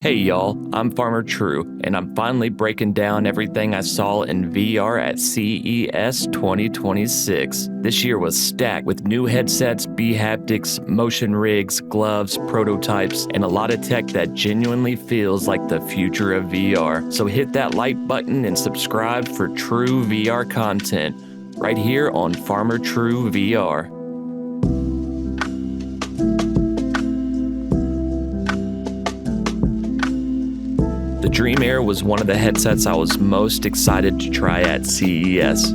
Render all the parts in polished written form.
Hey y'all, I'm Farmer True, and I'm finally breaking down everything I saw in VR at CES 2026. This year was stacked with new headsets, bHaptics, motion rigs, gloves, prototypes, and a lot of tech that genuinely feels like the future of VR. So hit that like button and subscribe for true VR content, right here on Farmer True VR. The Dream Air was one of the headsets I was most excited to try at CES.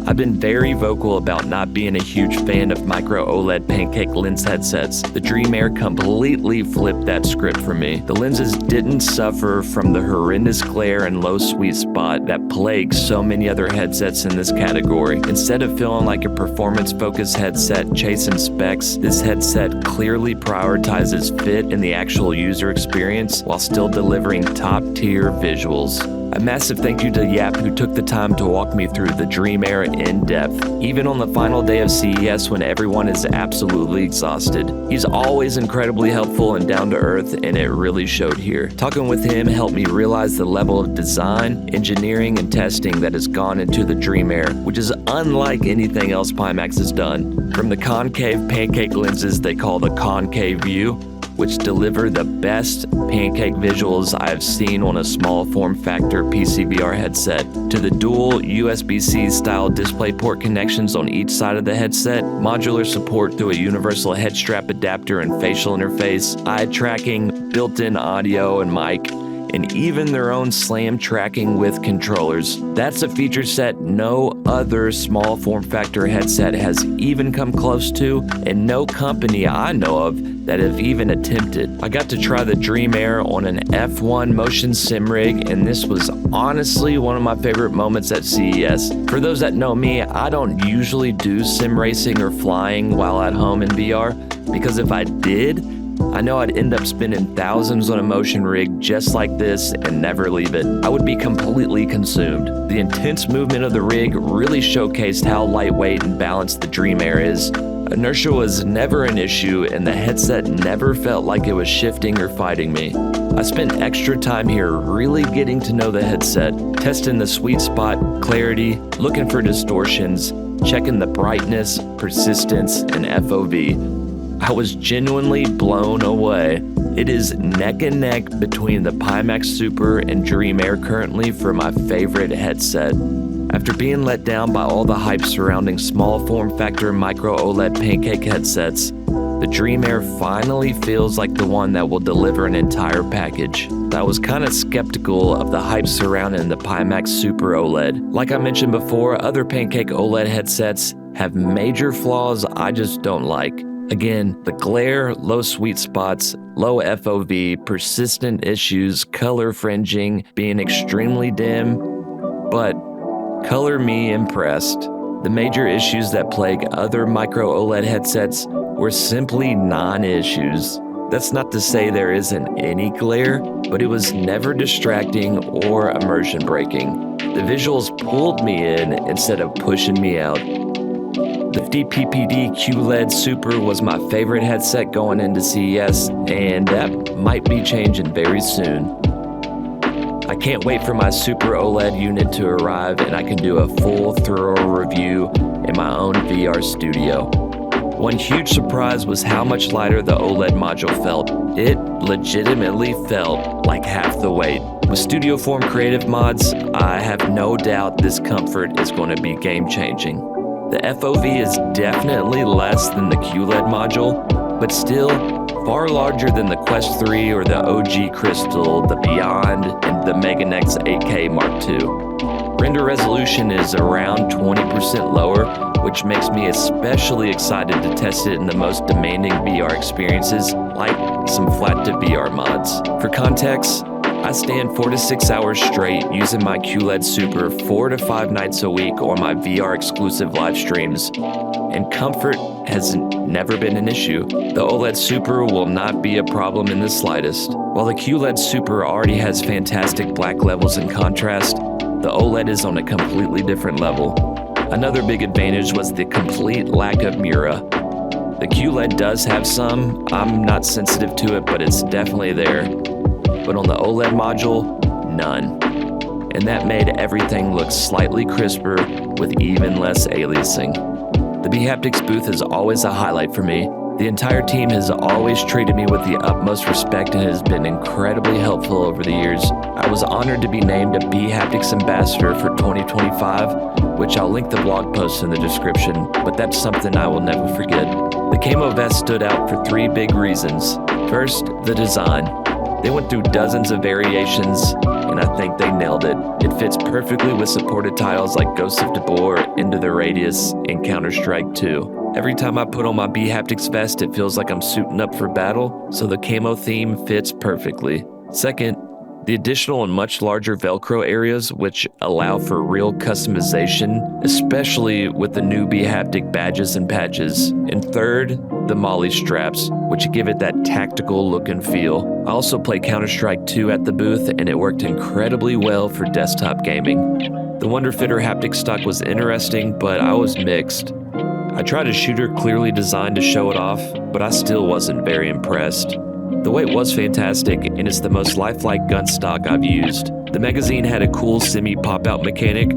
I've been very vocal about not being a huge fan of micro OLED pancake lens headsets. The Dream Air completely flipped that script for me. The lenses didn't suffer from the horrendous glare and low sweet spot that plagues so many other headsets in this category. Instead of feeling like a performance-focused headset chasing specs, this headset clearly prioritizes fit and the actual user experience while still delivering top-tier visuals. A massive thank you to Yap, who took the time to walk me through the Dream Air in depth, even on the final day of CES when everyone is absolutely exhausted. He's always incredibly helpful and down to earth, and it really showed here. Talking with him helped me realize the level of design, engineering, and testing that has gone into the Dream Air, which is unlike anything else Pimax has done. From the concave pancake lenses they call the concave view, which deliver the best pancake visuals I have seen on a small form factor PCVR headset, to the dual USB-C style DisplayPort connections on each side of the headset, modular support through a universal head strap adapter and facial interface, eye tracking, built-in audio and mic, and even their own SLAM tracking with controllers. That's a feature set no other small form factor headset has even come close to, and no company I know of that have even attempted. I got to try the Dream Air on an F1 motion sim rig, and this was honestly one of my favorite moments at CES. For those that know me, I don't usually do sim racing or flying while at home in VR, because if I did, I know I'd end up spending thousands on a motion rig just like this and never leave it. I would be completely consumed. The intense movement of the rig really showcased how lightweight and balanced the Dream Air is. Inertia was never an issue, and the headset never felt like it was shifting or fighting me. I spent extra time here really getting to know the headset, testing the sweet spot, clarity, looking for distortions, checking the brightness, persistence, and FOV. I was genuinely blown away. It is neck and neck between the Pimax Super and Dream Air currently for my favorite headset. After being let down by all the hype surrounding small form factor micro OLED pancake headsets, the Dream Air finally feels like the one that will deliver an entire package. I was kind of skeptical of the hype surrounding the Pimax Super OLED. Like I mentioned before, other pancake OLED headsets have major flaws I just don't like. Again, the glare, low sweet spots, low FOV, persistent issues, color fringing, being extremely dim, but color me impressed. The major issues that plague other micro OLED headsets were simply non-issues. That's not to say there isn't any glare, but it was never distracting or immersion breaking. The visuals pulled me in instead of pushing me out. The DPPD QLED Super was my favorite headset going into CES, and that might be changing very soon. I can't wait for my Super OLED unit to arrive and I can do a full thorough review in my own VR studio. One huge surprise was how much lighter the OLED module felt. It legitimately felt like half the weight. With Studio Form Creative mods, I have no doubt this comfort is going to be game-changing. The FOV is definitely less than the QLED module, but still far larger than the Quest 3 or the OG Crystal, the Beyond, and the MeganeX 8K Mark II. Render resolution is around 20% lower, which makes me especially excited to test it in the most demanding VR experiences, like some flat to VR mods. For context, I stand 4 to 6 hours straight using my QLED Super 4 to 5 nights a week on my VR exclusive live streams, and comfort has never been an issue. The OLED Super will not be a problem in the slightest. While the QLED Super already has fantastic black levels and contrast, the OLED is on a completely different level. Another big advantage was the complete lack of Mura. The QLED does have some. I'm not sensitive to it, but it's definitely there. but on the OLED module, none. And that made everything look slightly crisper with even less aliasing. The bHaptics booth is always a highlight for me. The entire team has always treated me with the utmost respect and has been incredibly helpful over the years. I was honored to be named a bHaptics Ambassador for 2025, which I'll link the blog post in the description, but that's something I will never forget. The camo vest stood out for 3 big reasons. First, the design. They went through dozens of variations, and I think they nailed it. It fits perfectly with supported titles like Ghost of Tabor, Into the Radius, and Counter-Strike 2. Every time I put on my bHaptics vest, it feels like I'm suiting up for battle, so the camo theme fits perfectly. Second, the additional and much larger Velcro areas, which allow for real customization, especially with the new bHaptic badges and patches. And third, the MOLLE straps, which give it that tactical look and feel. I also play Counter-Strike 2 at the booth, and it worked incredibly well for desktop gaming. The Wonderfitter haptic stock was interesting, but I was mixed. I tried a shooter clearly designed to show it off, but I still wasn't very impressed. The weight was fantastic, and it's the most lifelike gun stock I've used. The magazine had a cool semi-pop-out mechanic,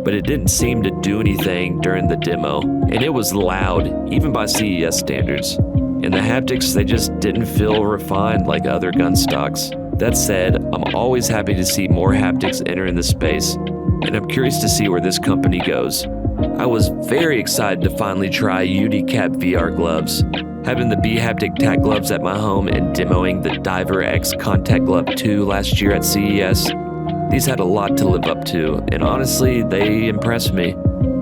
but it didn't seem to do anything during the demo, and it was loud, even by CES standards. And the haptics, they just didn't feel refined like other gun stocks. That said, I'm always happy to see more haptics entering the space, and I'm curious to see where this company goes. I was very excited to finally try UDCAP VR Gloves. Having the bHaptic Tac gloves at my home and demoing the Diver X Contact Glove 2 last year at CES, these had a lot to live up to, and honestly, they impressed me.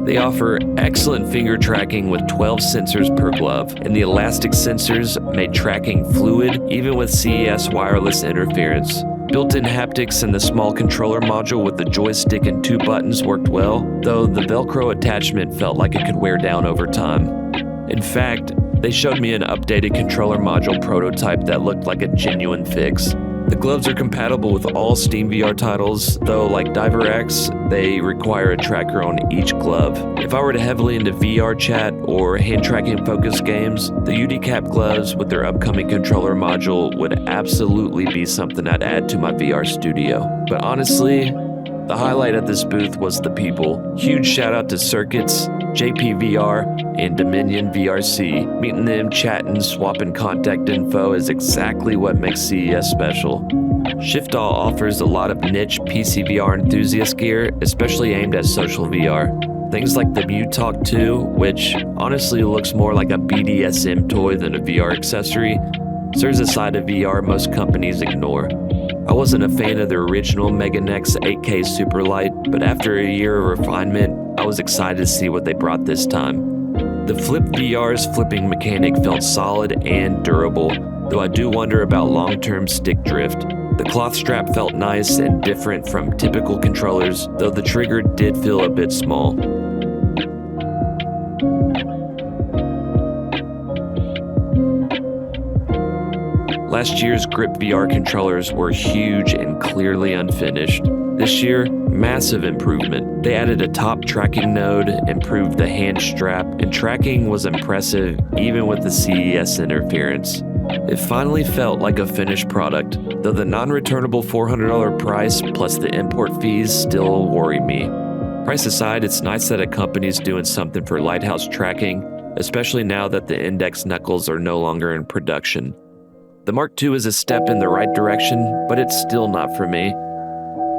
They offer excellent finger tracking with 12 sensors per glove, and the elastic sensors made tracking fluid even with CES wireless interference. Built-in haptics in the small controller module with the joystick and 2 buttons worked well, though the Velcro attachment felt like it could wear down over time. In fact, they showed me an updated controller module prototype that looked like a genuine fix. The gloves are compatible with all Steam VR titles, though like Diver X, they require a tracker on each glove. If I were to heavily into VR chat or hand tracking focused games, the UDCAP gloves with their upcoming controller module would absolutely be something I'd add to my VR studio. But honestly, the highlight at this booth was the people. Huge shout out to Circuits, JPVR, and Dominion VRC. Meeting them, chatting, swapping contact info is exactly what makes CES special. Shiftall offers a lot of niche PC VR enthusiast gear, especially aimed at social VR. Things like the MuTalk 2, which honestly looks more like a BDSM toy than a VR accessory, serves a side of VR most companies ignore. I wasn't a fan of the original MeganeX 8K Superlight, but after a year of refinement, I was excited to see what they brought this time. The FlipVR's flipping mechanic felt solid and durable, though I do wonder about long-term stick drift. The cloth strap felt nice and different from typical controllers, though the trigger did feel a bit small. Last year's GripVR controllers were huge and clearly unfinished. This year, massive improvement. They added a top tracking node, improved the hand strap, and tracking was impressive even with the CES interference. It finally felt like a finished product, though the non-returnable $400 price plus the import fees still worry me. Price aside, it's nice that a company's doing something for lighthouse tracking, especially now that the index knuckles are no longer in production. The Mark II is a step in the right direction, but it's still not for me.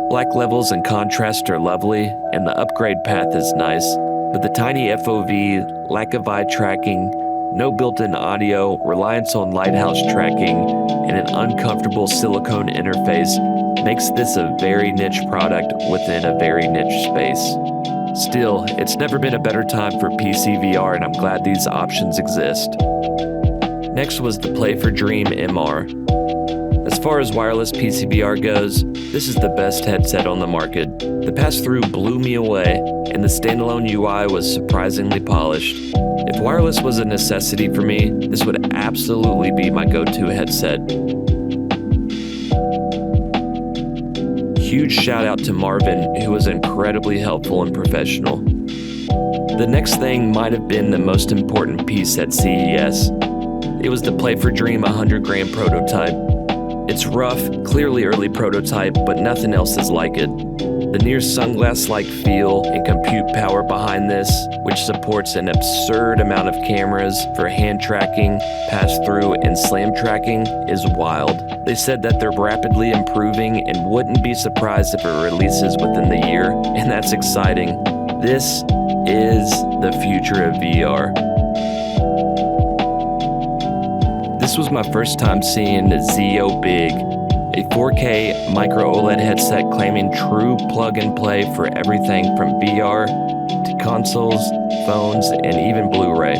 Black levels and contrast are lovely, and the upgrade path is nice, but the tiny FOV, lack of eye tracking, no built-in audio, reliance on lighthouse tracking, and an uncomfortable silicone interface makes this a very niche product within a very niche space. Still, it's never been a better time for PC VR, and I'm glad these options exist. Next was the Pimax Dream MR. As far as wireless PC VR goes, this is the best headset on the market. The pass-through blew me away, and the standalone UI was surprisingly polished. If wireless was a necessity for me, this would absolutely be my go-to headset. Huge shout out to Marvin, who was incredibly helpful and professional. The next thing might have been the most important piece at CES. It was the Pimax Dream 100 gram prototype. It's rough, clearly early prototype, but nothing else is like it. The near sunglass-like feel and compute power behind this, which supports an absurd amount of cameras for hand tracking, pass-through, and slam tracking, is wild. They said that they're rapidly improving and wouldn't be surprised if it releases within the year, and that's exciting. This is the future of VR. This was my first time seeing ZO Big, a 4K micro OLED headset claiming true plug-and-play for everything from VR to consoles, phones, and even Blu-ray.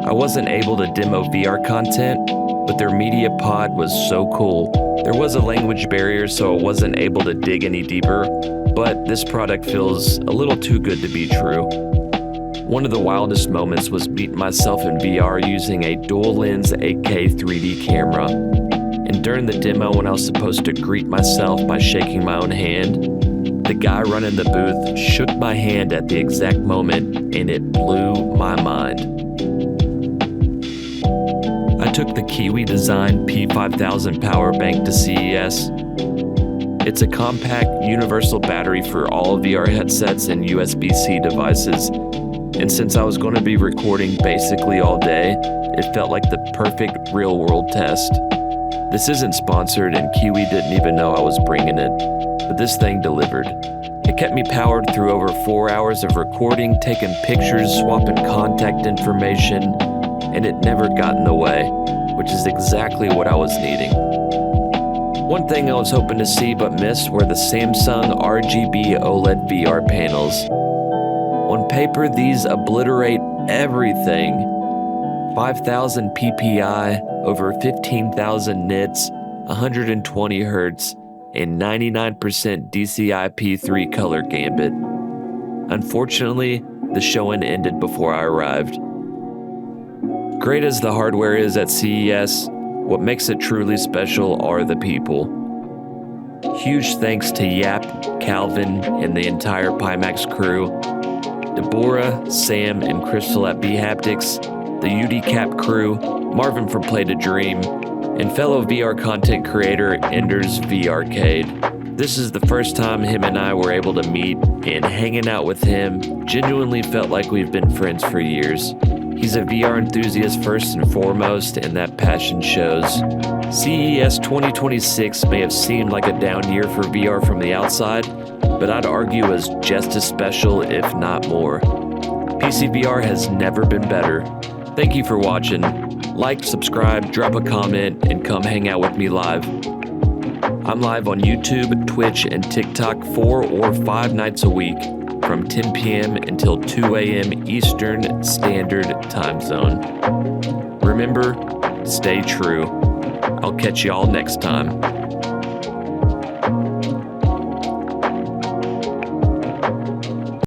I wasn't able to demo VR content, but their media pod was so cool. There was a language barrier, so I wasn't able to dig any deeper, but this product feels a little too good to be true. One of the wildest moments was meeting myself in VR using a dual-lens 8K 3D camera. And during the demo, when I was supposed to greet myself by shaking my own hand, the guy running the booth shook my hand at the exact moment, and it blew my mind. I took the KIWI Design P5000 power bank to CES. It's a compact, universal battery for all VR headsets and USB-C devices. And since I was going to be recording basically all day, it felt like the perfect real-world test. This isn't sponsored, and KIWI didn't even know I was bringing it, but this thing delivered. It kept me powered through over 4 hours of recording, taking pictures, swapping contact information, and it never got in the way, which is exactly what I was needing. One thing I was hoping to see but missed were the Samsung RGB OLED VR panels. On paper, these obliterate everything. 5,000 ppi, over 15,000 nits, 120 Hz, and 99% DCI-P3 color gambit. Unfortunately, the showing ended before I arrived. Great as the hardware is at CES, what makes it truly special are the people. Huge thanks to Yap, Calvin, and the entire Pimax crew, Deborah, Sam, and Crystal at bHaptics, the UDCAP crew, Marvin from Play to Dream, and fellow VR content creator Ender's VRcade. This is the first time him and I were able to meet, and hanging out with him genuinely felt like we've been friends for years. He's a VR enthusiast first and foremost, and that passion shows. CES 2026 may have seemed like a down year for VR from the outside, but I'd argue it was just as special, if not more. PCVR has never been better. Thank you for watching. Like, subscribe, drop a comment, and come hang out with me live. I'm live on YouTube, Twitch, and TikTok 4 or 5 nights a week from 10 p.m. until 2 a.m. Eastern Standard Time Zone. Remember, stay true. I'll catch y'all next time.